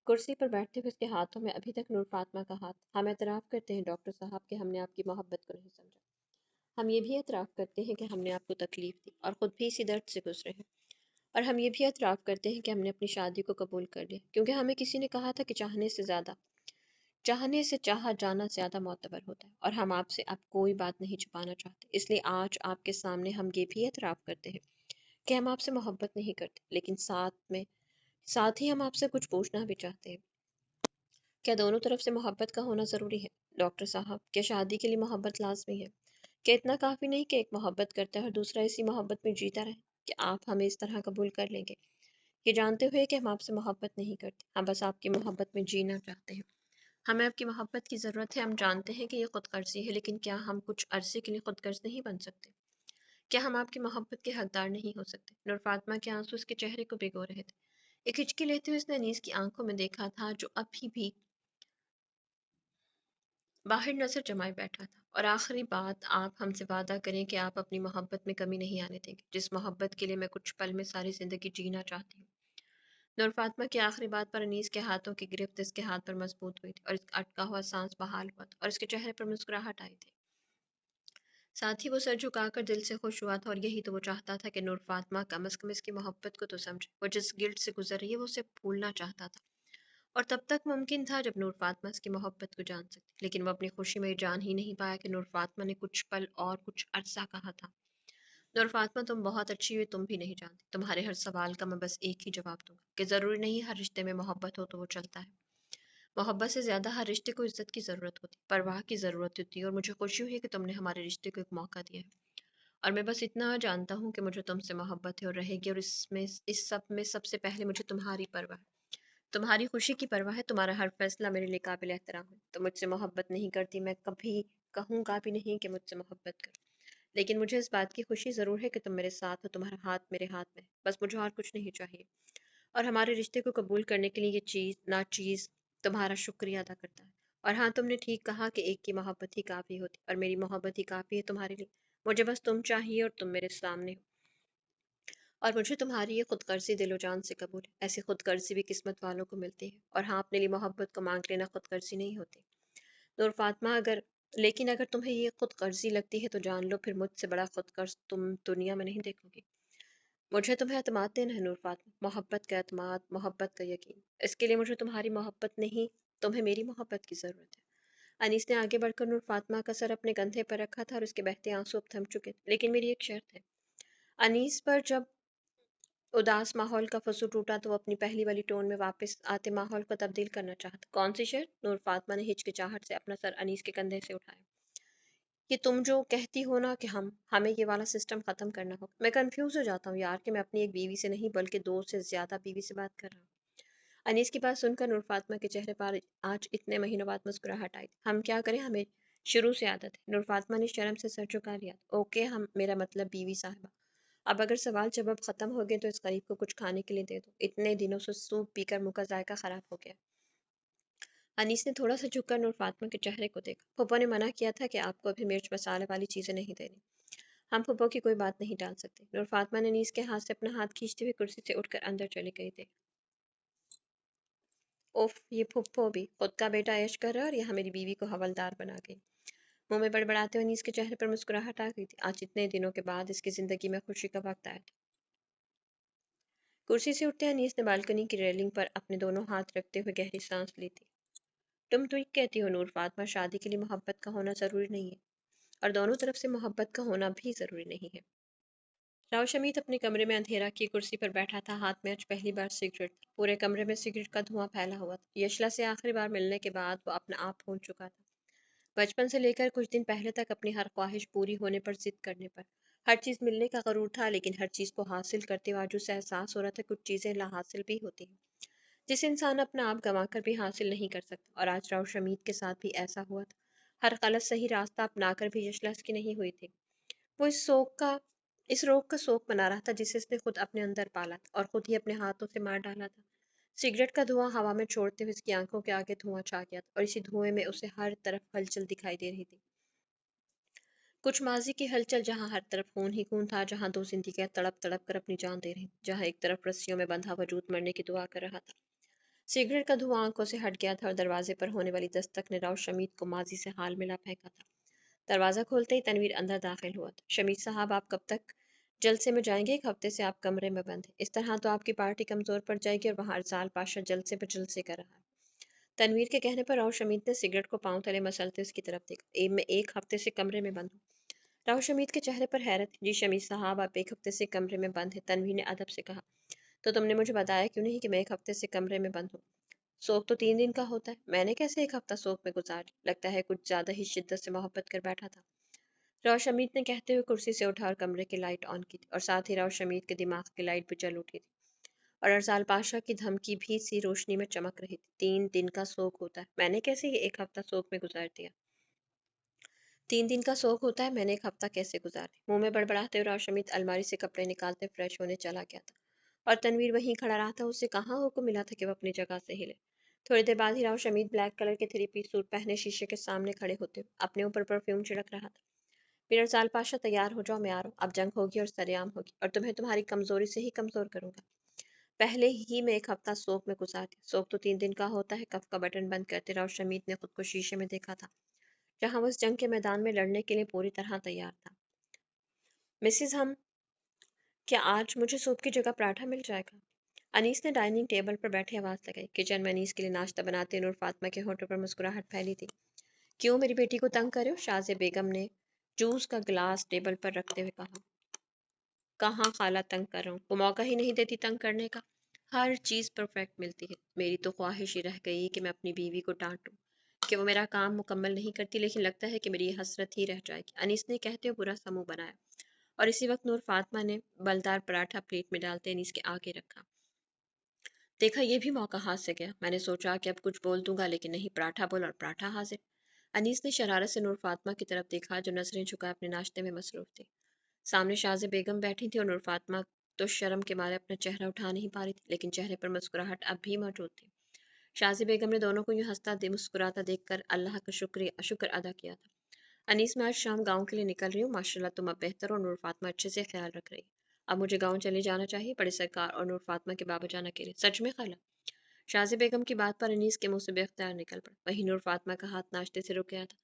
کرسی پر بیٹھتے ہوئے اس کے ہاتھوں میں ابھی تک نور فاطمہ کا ہاتھ۔ ہم اعتراف کرتے ہیں ڈاکٹر صاحب کہ ہم نے آپ کی محبت کو نہیں سمجھا۔ ہم یہ بھی اعتراف کرتے ہیں کہ ہم نے آپ کو تکلیف دی اور خود بھی اسی درد سے گزرے ہیں۔ اور ہم یہ بھی اعتراف کرتے ہیں کہ ہم نے اپنی شادی کو قبول کر لیا، کیونکہ ہمیں کسی نے کہا تھا کہ چاہنے سے چاہا جانا زیادہ معتبر ہوتا ہے، اور ہم آپ سے اب کوئی بات نہیں چھپانا چاہتے۔ اس لیے آج آپ کے سامنے ہم یہ بھی اعتراف کرتے ہیں کہ ہم آپ سے محبت نہیں کرتے، لیکن ساتھ ہی ہم آپ سے کچھ پوچھنا بھی چاہتے ہیں۔ کیا دونوں طرف سے محبت کا ہونا ضروری ہے ڈاکٹر صاحب؟ کیا شادی کے لیے محبت لازمی ہے؟ کہ اتنا کافی نہیں کہ ایک محبت کرتا ہے اور دوسرا اسی محبت میں جیتا رہے؟ کہ آپ ہمیں اس طرح قبول کر لیں گے، یہ جانتے ہوئے کہ ہم آپ سے محبت نہیں کرتے، ہم بس آپ کی محبت میں جینا چاہتے ہیں؟ ہمیں آپ کی محبت کی ضرورت ہے، ہم جانتے ہیں کہ یہ خود غرضی ہے، لیکن کیا ہم کچھ عرصے کے لیے خود غرض نہیں بن سکتے؟ کیا ہم آپ کی محبت کے حقدار نہیں ہو سکتے؟ نور فاطمہ کے آنسو اس کے چہرے کو بھگو رہے تھے۔ ایک ہچکی لیتے ہوئے اس نے انیس کی آنکھوں میں دیکھا تھا جو ابھی بھی باہر نظر جمائے بیٹھا تھا۔ اور آخری بات، آپ ہم سے وعدہ کریں کہ آپ اپنی محبت میں کمی نہیں آنے دیں گے، جس محبت کے لیے میں کچھ پل میں ساری زندگی جینا چاہتی ہوں۔ نور فاطمہ کی آخری بات پر انیس کے ہاتھوں کی گرفت اس کے ہاتھ پر مضبوط ہوئی تھی، اور اس کا اٹکا ہوا سانس بحال ہوا تھا، اور اس کے چہرے پر مسکراہٹ آئی تھی۔ ساتھ ہی وہ سر جھکا کر دل سے خوش ہوا تھا، اور یہی تو وہ چاہتا تھا کہ نور فاطمہ کم از کم اس کی محبت کو تو سمجھے۔ وہ جس گلٹ سے گزر رہی ہے وہ اسے بھولنا چاہتا تھا، اور تب تک ممکن تھا جب نور فاطمہ اس کی محبت کو جان سکتی، لیکن وہ اپنی خوشی میں یہ جان ہی نہیں پایا کہ نور فاطمہ نے کچھ پل اور کچھ عرصہ کہا تھا۔ نور فاطمہ، تم بہت اچھی ہوئی، تم بھی نہیں جانتی۔ تمہارے ہر سوال کا میں بس ایک ہی جواب دوں گا کہ ضروری نہیں ہر رشتے میں محبت ہو تو وہ چلتا ہے۔ محبت سے زیادہ ہر رشتے کو عزت کی ضرورت ہوتی، پرواہ کی ضرورت ہوتی ہے، اور مجھے خوشی ہوئی کہ تم نے ہمارے رشتے کو ایک موقع دیا ہے۔ اور میں بس اتنا جانتا ہوں کہ مجھے تم سے محبت ہے اور رہے گی، اور اس سب میں سب سے پہلے مجھے تمہاری پرواہ ہے، تمہاری خوشی کی پرواہ ہے۔ تمہارا ہر فیصلہ میرے لیے قابل احترام ہے۔ تم مجھ سے محبت نہیں کرتی، میں کبھی کہوں گا بھی نہیں کہ مجھ سے محبت کر، لیکن مجھے اس بات کی خوشی ضرور ہے کہ تم میرے ساتھ ہو، تمہارا ہاتھ میرے ہاتھ میں ہے، بس مجھے اور کچھ نہیں چاہیے۔ اور ہمارے رشتے کو قبول کرنے کے لیے یہ چیز تمہارا شکریہ ادا کرتا ہے۔ اور ہاں، تم نے ٹھیک کہا کہ ایک کی محبت ہی کافی ہوتی، اور میری محبت ہی کافی ہے تمہارے لیے۔ مجھے بس تم چاہیے اور تم میرے سامنے ہو، اور مجھے تمہاری یہ خود غرضی دل و جان سے قبول ہے۔ ایسی خود غرضی بھی قسمت والوں کو ملتی ہے، اور ہاں، اپنے لیے محبت کو مانگ لینا خود غرضی نہیں ہوتی نور فاطمہ۔ لیکن اگر تمہیں یہ خود غرضی لگتی ہے تو جان لو، پھر مجھ سے بڑا خود غرض تم دنیا میں نہیں دیکھو گی۔ مجھے تمہیں اعتماد دینا ہے نور فاطمہ، محبت کا اعتماد، محبت کا یقین۔ اس کے لیے مجھے تمہاری محبت نہیں، تمہیں میری محبت کی ضرورت ہے۔ انیس نے آگے بڑھ کر نور فاطمہ کا سر اپنے کندھے پر رکھا تھا، اور اس کے بہتے آنسو اب تھم چکے تھے۔ لیکن میری ایک شرط ہے۔ انیس پر جب اداس ماحول کا فضول ٹوٹا تو وہ اپنی پہلی والی ٹون میں واپس آتے ماحول کو تبدیل کرنا چاہتا۔ کون سی شرط؟ نور فاطمہ نے ہچکچاہٹ سے اپنا سر انیس کے کندھے سے اٹھایا۔ کہ تم جو کہتی ہو نا کہ ہمیں یہ والا سسٹم ختم کرنا ہوگا۔ میں کنفیوز ہو جاتا ہوں یار کہ میں اپنی ایک بیوی سے نہیں بلکہ دو سے زیادہ بیوی سے بات کر رہا ہوں۔ انیس کی بات سن کر نور فاطمہ کے چہرے پر آج اتنے مہینوں بعد مسکراہٹ آئی تھی۔ ہم کیا کریں، ہمیں شروع سے عادت ہے۔ نور فاطمہ نے شرم سے سر جھکا لیا۔ اوکے، میرا مطلب بیوی صاحبہ۔ اب اگر سوال جواب ختم ہو گئے تو اس غریب کو کچھ کھانے کے لیے دے دو، اتنے دنوں سے سوپ پی کر منہ کا ذائقہ خراب ہو گیا۔ انیس نے تھوڑا سا جھک کر نور فاطمہ کے چہرے کو دیکھا۔ پھوپھو نے منع کیا تھا کہ آپ کو ابھی مرچ مسالے والی چیزیں نہیں دینی۔ ہم پھوپھو کی کوئی بات نہیں ٹال سکتے۔ نور فاطمہ نے انیس کے ہاتھ سے اپنا ہاتھ کھینچتے ہوئے کرسی سے اٹھ کر اندر چلی گئی تھی۔ ओफ, ये फुप्पो भी खुद का बेटा ऐश कर रहा है और यहाँ मेरी बीवी को हवलदार बना गई। मुंह में बड़बड़ाते हुए अनीस के चेहरे पर मुस्कुराहट आ गई थी। आज इतने दिनों के बाद इसकी जिंदगी में खुशी का वक्त आया था। कुर्सी से उठते अनीस ने बालकनी की रेलिंग पर अपने दोनों हाथ रखते हुए गहरी सांस ली थी। तुम ठीक कहती हो नूर फातमा, शादी के लिए मोहब्बत का होना जरूरी नहीं है, और दोनों तरफ से मोहब्बत का होना भी जरूरी नहीं है। राव शमीत अपने कमरे में अंधेरा की कुर्सी पर बैठा था। हाथ में आज पहली बार सिगरेट था। पूरे कमरे में सिगरेट का धुआं फैला हुआ था। यशला से आखिरी बार मिलने के बाद वो अपना आप भूल चुका था। बचपन से लेकर कुछ दिन पहले तक अपनी हर ख्वाहिश पूरी होने पर, जिद करने पर, हर चीज मिलने का गरूर था, लेकिन हर चीज को हासिल करते हुए आज उसे एहसास हो रहा था कुछ चीजें ला हासिल भी होती हैं जिसे इंसान अपना आप गंवाकर भी हासिल नहीं कर सकता। और आज राव शमीत के साथ भी ऐसा हुआ था। हर गलत सही रास्ता अपनाकर भी यशला की नहीं हुई थी। वो इस रोग का शोक मना रहा था जिसे उसने खुद अपने अंदर पाला था और खुद ही अपने हाथों से मार डाला था। सिगरेट का धुआं हवा में छोड़ते हुए उसकी आंखों के आगे धुआं छा गया था और इसी धुएं में उसे हर तरफ हलचल दिखाई दे रही थी। कुछ माजी की हलचल, जहां हर तरफ खून ही खून था, जहां दो जिंदगियां तड़प तड़प कर अपनी जान दे रही, जहां एक तरफ रस्सियों में बंधा वजूद मरने की दुआ कर रहा था। सिगरेट का धुआं आंखों से हट गया था और दरवाजे पर होने वाली दस्तक ने राव शमीत को माजी से हाल मिला फेंका था। दरवाजा खोलते ही तनवीर अंदर दाखिल हुआ था। शमीत साहब, आप कब तक जलसे में जाएंगे? एक हफ्ते से आप कमरे में बंद हैं। इस तरह तो आपकी पार्टी कमजोर पड़ जाएगी। और वहां अरसाल पाशा जलसे पर जलसे कर रहा है। तनवीर के कहने पर राव शमीत ने सिगरेट को पांव तले मसलते उसकी तरफ देखा। मैं एक हफ्ते से कमरे में बंद हूँ। राव शमीत के चेहरे पर हैरत थी। जी शमीत साहब, आप एक हफ्ते से कमरे में बंद हैं। तनवीर ने अदब से कहा। तो तुमने मुझे बताया क्यों नहीं कि मैं एक हफ्ते से कमरे में बंद हूँ? सोख तो 3 दिन का होता है। मैंने कैसे एक हफ्ता सोख में गुजार लिया? लगता है कुछ ज्यादा ही शिद्दत से मोहब्बत कर बैठा था। राव शमीत ने कहते हुए कुर्सी से उठा और कमरे की लाइट ऑन की थी, और साथ ही राव शमीत के दिमाग की लाइट भी जल उठी थी और अरसाल पाशा की धमकी भी सी रोशनी में चमक रही थी। 3 दिन का शोक होता है, मैंने कैसे ये एक हफ्ता शोक में गुजार दिया? 3 दिन का शोक होता है, मैंने एक हफ्ता कैसे गुजार दिया? मुंह में बड़बड़ाते हुए राव शमीत अलमारी से कपड़े निकालते फ्रेश होने चला गया था और तनवीर वहीं खड़ा रहा था। उसे कहाँ हुक्म मिला था कि वो अपनी जगह से हिले? थोड़ी देर बाद ही राव शमीत ब्लैक कलर के 3 पीस सूट पहने शीशे के सामने खड़े होते अपने ऊपर परफ्यूम छिड़क रहा था। पीररसाल पाशा, तैयार हो जाओ, मैं आ रहा हूँ। अब जंग होगी और सरेआम होगी, और तुम्हें तुम्हारी कमजोरी से ही कमजोर करूंगा। पहले ही मैं एक हफ्ता शोक में गुजार दिया। शोक तो 3 दिन का होता है। कफ का बटन बंद करते राव शमीत ने खुद को शीशे में देखा था, जहां वो इस जंग के मैदान में लड़ने के लिए पूरी तरह तैयार था। मिसिज, हम क्या आज मुझे सूप की जगह पराठा मिल जाएगा? अनीस ने डाइनिंग टेबल पर बैठे आवाज लगाई। किचन में अनीस के लिए नाश्ता बनाते नूर फातिमा के होठों पर मुस्कुराहट फैली थी। क्यों मेरी बेटी को तंग करे हो? शाज़े बेगम ने जूस का गिलास टेबल पर रखते हुए कहा। कहाँ खाला तंग कर रहा हूँ, वो मौका ही नहीं देती तंग करने का। हर चीज़ परफेक्ट मिलती है। मेरी तो ख्वाहिश ही रह गई कि मैं अपनी बीवी को डांटूं कि वो मेरा काम मुकम्मल नहीं करती, लेकिन लगता है कि मेरी ये हसरत ही रह जाएगी। अनीस ने कहते हुए बुरा सा मुंह बनाया और इसी वक्त नूर फातिमा ने बलदार पराठा प्लेट में डालते अनीस के आगे रखा। देखा, ये भी मौका हाथ से गया। मैंने सोचा कि अब कुछ बोल दूंगा, लेकिन नहीं, पराठा बोल और पराठा हाजिर। अनीस ने शरारत से नूर फातिमा की तरफ देखा, जो नजरें झुकाए अपने नाश्ते में मसरूफ थी। सामने शाज़े बेगम बैठी थी और नूर फातिमा तो शर्म के मारे अपना चेहरा उठा नहीं पा रही थी, लेकिन चेहरे पर मुस्कुराहट अब भी मौजूद थी। शाज़ी बेगम ने दोनों को यूं हंसता मुस्कुराता देखकर अल्लाह का शुक्र अदा किया था। अनीस, मैं आज शाम गांव के लिए निकल रही हूँ। माशाल्लाह तुम अब बेहतर हो। नूर फातिमा अच्छे से ख्याल रख रही। अब मुझे गांव चले जाना चाहिए, बड़े सरकार और नूर फातिमा के बाबा जान अकेले। सच में खाला? शाज़ी बेगम की बात पर अनीस के मुंह से बेख्तियार निकल पड़ा। वहीं नूर फातिमा का हाथ नाश्ते से रुक गया था।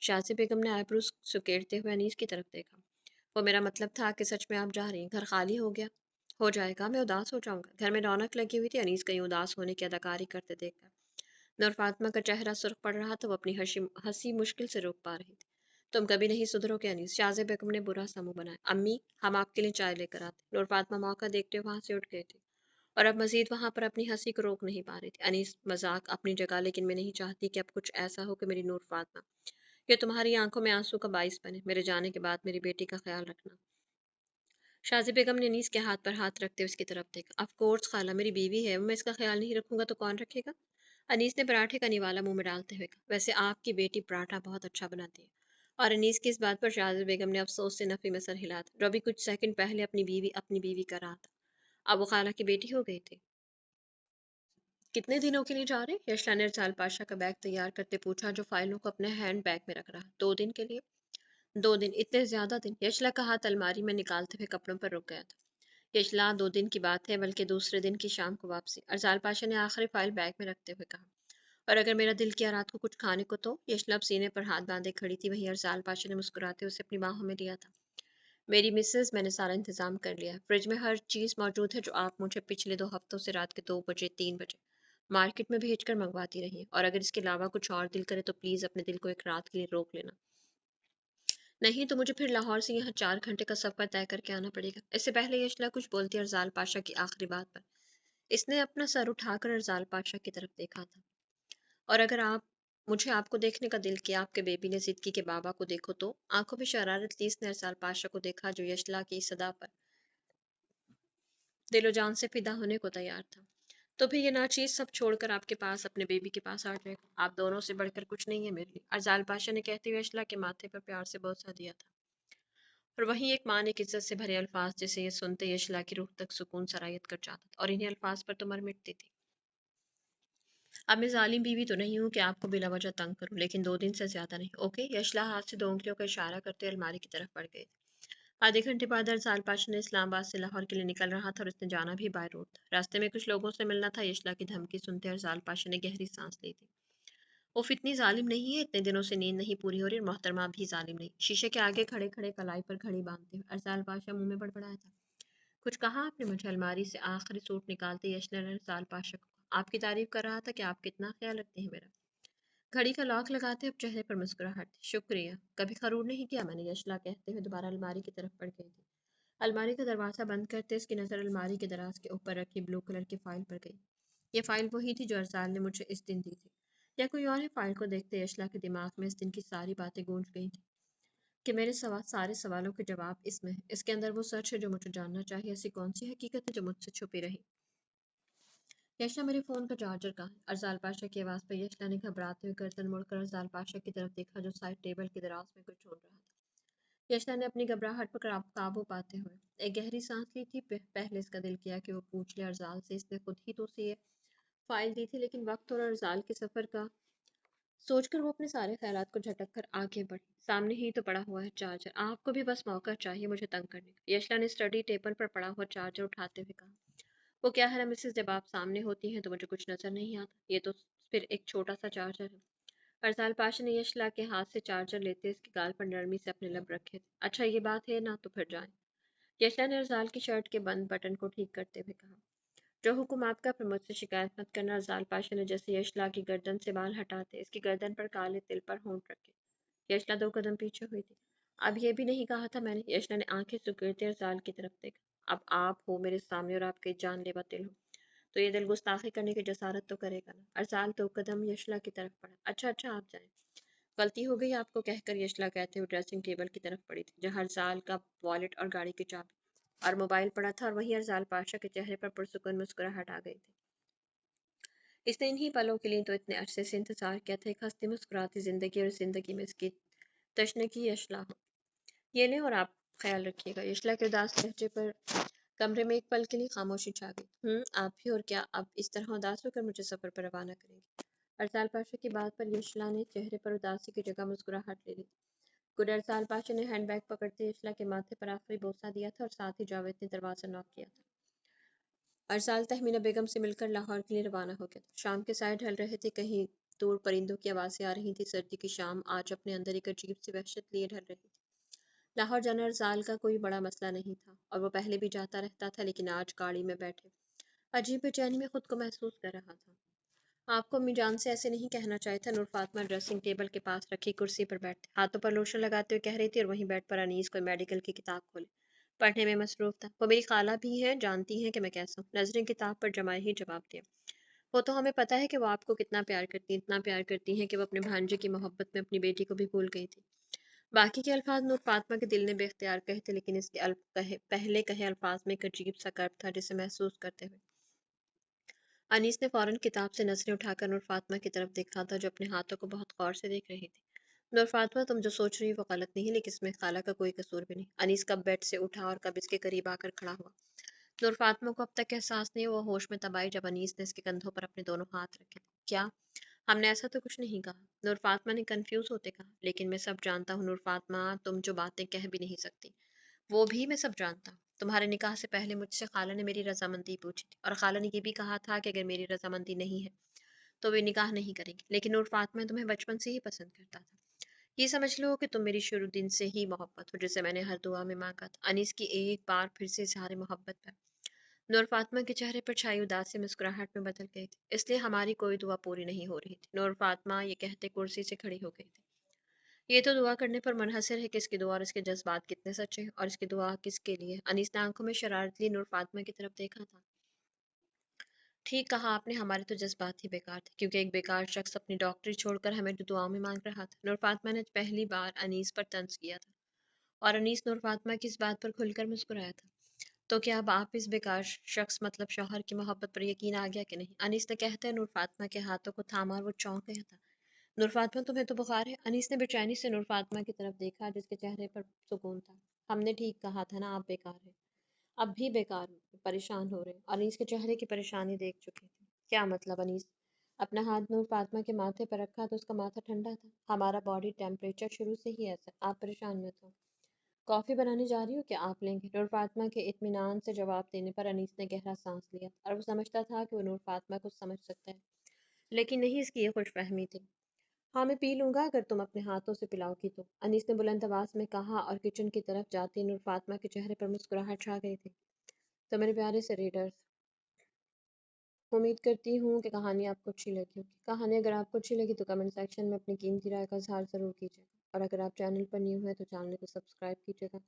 शाज़ी बेगम ने आईब्रोज सुकेड़ते हुए अनीस की तरफ देखा। वो मेरा मतलब था कि सच में आप जा रही हैं? घर खाली हो गया? हो जाएगा, मैं उदास हो जाऊंगा। घर में रौनक लगी हुई थी। अनीस कहीं उदास होने की अदाकारी करते देखकर नूर फातिमा का चेहरा सुर्ख पड़ रहा था। वो अपनी हंसी हंसी मुश्किल से रोक पा रही थी। तुम कभी नहीं सुधरोगे अनीस, शाज़े बेगम ने बुरा सा मुंह बनाया। अम्मी, हम आपके लिए चाय लेकर आते। नूर फातिमा मौका देखते हुए वहां से उठ गई थी और अब मजीद वहां पर अपनी हंसी को रोक नहीं पा रही थी। अनीस, मजाक अपनी जगह, लेकिन मैं नहीं चाहती कि अब कुछ ऐसा हो कि मेरी नूर फातिमा ये तुम्हारी आंखों में आंसू का बाइस बने। मेरे जाने के बाद मेरी बेटी का ख्याल रखना। शाज़ी बेगम ने अनीस के हाथ पर हाथ रखते हुए उसकी तरफ देखा। ऑफ कोर्स खाला, मेरी बीवी है, मैं इसका ख्याल नहीं रखूंगा तो कौन रखेगा? अनीस ने पराठे का निवाला मुंह में डालते हुए कहा। वैसे आपकी बेटी पराठा बहुत अच्छा बनाती है। और अनीस की इस बात पर शाज़ी बेगम ने अफसोस से नफी में सर हिलाया था, जो अभी कुछ सेकंड पहले अपनी बीवी कर रहा था। अब वो खाला की बेटी हो गई थी। कितने दिनों के लिए जा रहे हैं? यशला ने रसाल पाशा का बैग तैयार करते पूछा, जो फाइलों को अपने हैंड बैग में रख रहा। 2 दिन के लिए। 2 दिन? इतने ज्यादा दिन? यशला का हाथ अलमारी में निकालते हुए कपड़ों पर रुक गया था। यशला 2 दिन की बात है, बल्कि दूसरे दिन की शाम को वापसी। अरसाल पाशा ने आखिरी फाइल बैग में रखते हुए कहा, और अगर मेरा दिल किया रात को कुछ खाने को तो। यशला अब सीने पर हाथ बांधे खड़ी थी, वहीं अरसाल पाशा ने मुस्कुराते उसे अपनी बाहों में लिया था। मेरी मिसेज, मैंने सारा इंतजाम कर लिया है। फ्रिज में हर चीज मौजूद है जो आप मुझे पिछले 2 हफ्तों से रात के 2 बजे 3 बजे मार्केट में भेजकर मंगवाती रही हैं। और अगर इसके अलावा कुछ और दिल करे तो प्लीज अपने दिल को एक रात के लिए रोक लेना, नहीं तो मुझे फिर लाहौर से यहाँ 4 घंटे का सफर तय करके आना पड़ेगा। इससे पहले यशला कुछ बोलती अरजाल पाशा की आखिरी बात पर इसने अपना सर उठाकर अरजाल पाशा की तरफ देखा था। और अगर आप मुझे आपको देखने का दिल किया, आपके बेबी ने जिद की कि बाबा को देखो तो। आंखों में शरारत ली इसने अरजाल पाशा को देखा, जो यशला की सदा पर दिलो जान से फिदा होने को तैयार था। तो फिर ये नाचीज सब छोड़कर आपके पास, अपने बेबी के पास आ जाएगा। आप दोनों से बढ़कर कुछ नहीं है मेरे लिए, अरजाल पाशा ने कहते हुए यशला के माथे पर प्यार से बोसा दिया था। और वहीं एक माँ ने एक इज्जत से भरे अल्फाज, जिसे ये सुनते यशला की रूह तक सुकून सरायत कर जाता था, और इन्हीं अल्फाज पर तो मर मिटती थी। अब मैं जालिम बीवी तो नहीं हूँ कि आपको बिला वजह तंग करूँ, लेकिन 2 दिन से ज्यादा नहीं। ओके। यशला हाथ से 2 उंगलियों का इशारा करते अलमारी की तरफ बढ़ गई। आधे घंटे बाद अरसाल पाशा ने इस्लामाबाद से लाहौर के लिए निकल रहा था, और उसने जाना भी बाय रोड था। रास्ते में कुछ लोगों से मिलना था। यशला की धमकी सुनते अरसाल पाशा ने गहरी सांस ली थी। उफ, इतनी जालिम नहीं है, इतने दिनों से नींद नहीं पूरी हो रही, और मोहतरमा भी जालिम नहीं। शीशे के आगे खड़े खड़े कलाई पर घड़ी बांधते हुए अरसाल पाशा मुंह में बड़बड़ाया था, कुछ कहा आपने मुझे? अलमारी से आखिरी सूट निकालते यशना ने अरसाल पाशा को आपकी तारीफ कर रहा था कि आप कितना ख्याल रखते हैं मेरा। घड़ी का लॉक लगाते अब चेहरे पर मुस्कुराहट थी। शुक्रिया, कभी खरूर नहीं किया मैंने, यशला कहते हुए दोबारा अलमारी की तरफ बढ़ गई थी। अलमारी का दरवाजा बंद करते इसकी नजर अलमारी के दराज के ऊपर रखी ब्लू कलर की फाइल पर गई। ये फाइल वही थी जो अरसाल ने मुझे इस दिन दी थी, या कोई और ही? फाइल को देखते यशला के दिमाग में इस दिन की सारी बातें गूंज गई थी कि मेरे सारे सवालों के जवाब इसमें है। इसके अंदर वो सच है जो मुझे जानना चाहिए। ऐसी कौन सी हकीकत है जो मुझसे छुपी रही? यशला, मेरे फोन का चार्जर कहाँ है? अरसाल पाशा की आवाज पर यशला ने घबराते हुए गर्दन मुड़कर अरसाल पाशा की तरफ देखा, जो साइड टेबल के दराज में कुछ ढूंढ रहा था। यशला ने अपनी घबराहट पर काबू पाते हुए एक गहरी सांस ली थी। पहले इसका दिल किया कि वो पूछ ले अरसाल से, इसने खुद ही तो उसे ये फाइल दी थी। लेकिन वक्त और अरसाल के सफर का सोचकर वो अपने सारे ख्यालात को झटक कर आगे बढ़ी। सामने ही तो पड़ा हुआ है चार्जर, आपको भी बस मौका चाहिए मुझे तंग करने का। यशला ने स्टडी टेबल पर पड़ा हुआ चार्जर उठाते हुए कहा, वो क्या है ना मिसेस, जब आप सामने होती हैं तो मुझे कुछ नजर नहीं आता, ये तो फिर एक छोटा सा चार्जर है। अरसाल पाशा ने यशला के हाथ से चार्जर लेते इसके गाल पर नरमी से अपने लब रखे थे। अच्छा ये बात है ना, तो फिर जाएं। यशला ने अरसाल की शर्ट के बंद बटन को ठीक करते हुए कहा, जो हुक्म आपका, फिर मुझसे शिकायत मत करना। अरसाल पाशा ने जैसे यशला की गर्दन से बाल हटाते इसकी गर्दन पर काले तिल पर होंठ रखे। यशला 2 कदम पीछे हुई थी। अब ये भी नहीं कहा था मैंने। यशला ने आंखें सुकेड़ते अरसाल की तरफ देखा, अब आप हो मेरे सामने और आपके जानलेवा दिल हो, तो ये दिल गुस्ताखी करने की जसारत तो करेगा ना। अरसाल 2 कदम यशला की तरफ बढ़ा। अच्छा अच्छा, आप जाएं, गलती हो गई आपको कहकर, यशला कहते हुए ड्रेसिंग टेबल की तरफ पड़ी थी, जहाँ अरसाल का वॉलेट और गाड़ी की चाबी और मोबाइल पड़ा था, और वहीं अरसाल पाशा के चेहरे पर पुरसुकून मुस्कुराहट आ गई थी। इसने इन्हीं पलों के लिए तो इतने अरसे से इंतजार किया था, एक हंसती मुस्कुराती जिंदगी, और जिंदगी में इसकी तशनगी यशला हो। ये लें और आप ख्याल रखिएगा। यशला के उदास लहजे पर कमरे में एक पल के लिए खामोशी छा गई। आप भी, और क्या अब इस तरह उदास होकर मुझे सफर पर रवाना करेंगे? अरसाल पाशा की बात पर यशला ने चेहरे पर उदासी की जगह मुस्कुराहट ले ली। गुड। अरसाल पाशा ने हैंडबैग पकड़ते यशला के माथे पर आखिरी बोसा दिया था, और साथ ही जावेद ने दरवाजा नॉक किया था। अरसाल तहमीना बेगम से मिलकर लाहौर के लिए रवाना हो गया था। शाम के साए ढल रहे थे, कहीं दूर परिंदों की आवाज़ें आ रही थी। सर्दी की शाम आज अपने अंदर एक अजीब सी वहशत लिए ढल रही थी। लाहौर जाना अरसाल का कोई बड़ा मसला नहीं था, और वो पहले भी जाता रहता था, लेकिन आज गाड़ी में बैठे अजीब बेचैनी में खुद को महसूस कर रहा था। आपको अम्मी जान से ऐसे नहीं कहना चाहिए था। नूर फातिमा ड्रेसिंग टेबल के पास रखी कुर्सी पर बैठे हाथों पर लोशन लगाते हुए कह रही थी, और वहीं बेड पर अनीस कोई मेडिकल की किताब खोले पढ़ने में मसरूफ था। वो मेरी खाला भी है, जानती हैं कि मैं कैसा हूँ। नजरें किताब पर जमाए ही जवाब दिया, वो तो हमें पता है कि वो आपको कितना प्यार करती हैं, इतना प्यार करती हैं कि वो अपने भांजे की मोहब्बत में अपनी बेटी को भी भूल गई थी। बाकी के अल्फाज नूर फातिमा के दिल ने बेख्तियार कहे थे, लेकिन इसके पहले कहे अल्फाज में एक अजीब सा कर्ब था, जिसे महसूस करते हुए अनीस ने फौरन किताब से नजरें उठाकर नूर फातिमा की तरफ देखा था, जो अपने हाथों को बहुत गौर से देख रही थी। नूर फातिमा, तुम जो सोच रही हो वो गलत नहीं, लेकिन इसमें खाला का कोई कसूर भी नहीं। अनीस कब बेड से उठा और कब इसके करीब आकर खड़ा हुआ। नूर फातिमा को अब तक एहसास नहीं हुआ, होश में तब आई जब अनीस ने इसके कंधों पर अपने दोनों हाथ रखे थे। क्या? हमने ऐसा तो कुछ नहीं कहा, नूर फातिमा ने कंफ्यूज होते कहा। लेकिन मैं सब जानता हूँ नूर फातिमा, तुम जो बातें कह भी नहीं सकती वो भी मैं सब जानता हूँ। तुम्हारे निकाह से पहले मुझसे खाला ने मेरी रजामंदी पूछी थी और खाला ने ये भी कहा था कि अगर मेरी रजामंदी नहीं है तो वे निकाह नहीं करेंगे, लेकिन नूर फातिमा तुम्हें बचपन से ही पसंद करता था। ये समझ लो कि तुम मेरी शुरू दिन से ही मोहब्बत हो, जिसे मैंने हर दुआ में मांगा था। अनीस की एक बार फिर से इजहार मोहब्बत पर नूर फातिमा के चेहरे पर छाई उदासी मुस्कुराहट में बदल गई थी। इसलिए हमारी कोई दुआ पूरी नहीं हो रही थी। नूर फातिमा ये कहते कुर्सी से खड़ी हो गई थी। ये तो दुआ करने पर मुनहसर है कि इसकी दुआ और इसके जज्बात कितने सच्चे हैं और इसकी दुआ किसके लिए। अनीस ने आंखों में शरारत ली नूर फातिमा की तरफ देखा था। ठीक कहा आपने, हमारे तो जज्बात ही बेकार थे, क्योंकि एक बेकार शख्स अपनी डॉक्टरी छोड़कर हमें दुआओं में मांग रहा था। नूर फातिमा ने पहली बार अनीस पर तंज किया था और अनीस नूर फातिमा की इस बात पर खुलकर मुस्कुराया था। तो क्या अब आप इस बेकार शख्स मतलब शौहर की मोहब्बत पर यकीन आ गया कि नहीं? अनीस ने कहते हैं नूर फातिमा के हाथों को थामा और वो चौंक गया था। नूर फातिमा तुम्हें तो बुखार है? अनीस ने बेचैनी से नूर फातिमा की तरफ देखा, जिसके चेहरे पर सुकून था। हमने ठीक कहा था ना, आप बेकार है। अब भी बेकार हो, परेशान हो रहे। अनीस के चेहरे की परेशानी देख चुके थे। क्या मतलब? अनीस अपना हाथ नूर फातिमा के माथे पर रखा तो उसका माथा ठंडा था। हमारा बॉडी टेम्परेचर शुरू से ही ऐसा। आप परेशान मत हो, कॉफ़ी बनाने जा रही हूँ, क्या आप लेंगे? नूर फातिमा के इत्मीनान से जवाब देने पर अनीस ने गहरा सांस लिया और वो समझता था कि वो नूर फातिमा को समझ सकता है, लेकिन नहीं इसकी ये खुशफहमी थी। हाँ, मैं पी लूंगा अगर तुम अपने हाथों से पिलाओगी तो, अनीस ने बुलंद आवाज में कहा और किचन की तरफ जाती नूर फातिमा के चेहरे पर मुस्कुराहट छा गई थी। तो मेरे प्यारे से रीडर्स, उम्मीद करती हूँ कि कहानी आपको अच्छी लगी होगी। कहानी अगर आपको अच्छी लगी तो कमेंट सेक्शन में अपनी कीमती राय का इजहार ज़रूर कीजिएगा और अगर आप चैनल पर न्यू हैं तो चैनल को सब्सक्राइब कीजिएगा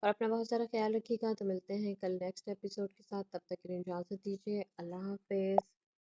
और अपना बहुत सारा ख्याल रखिएगा। तो मिलते हैं कल नेक्स्ट एपिसोड के साथ, तब तक के लिए इजाज़त दीजिए। अल्लाह हाफिज़।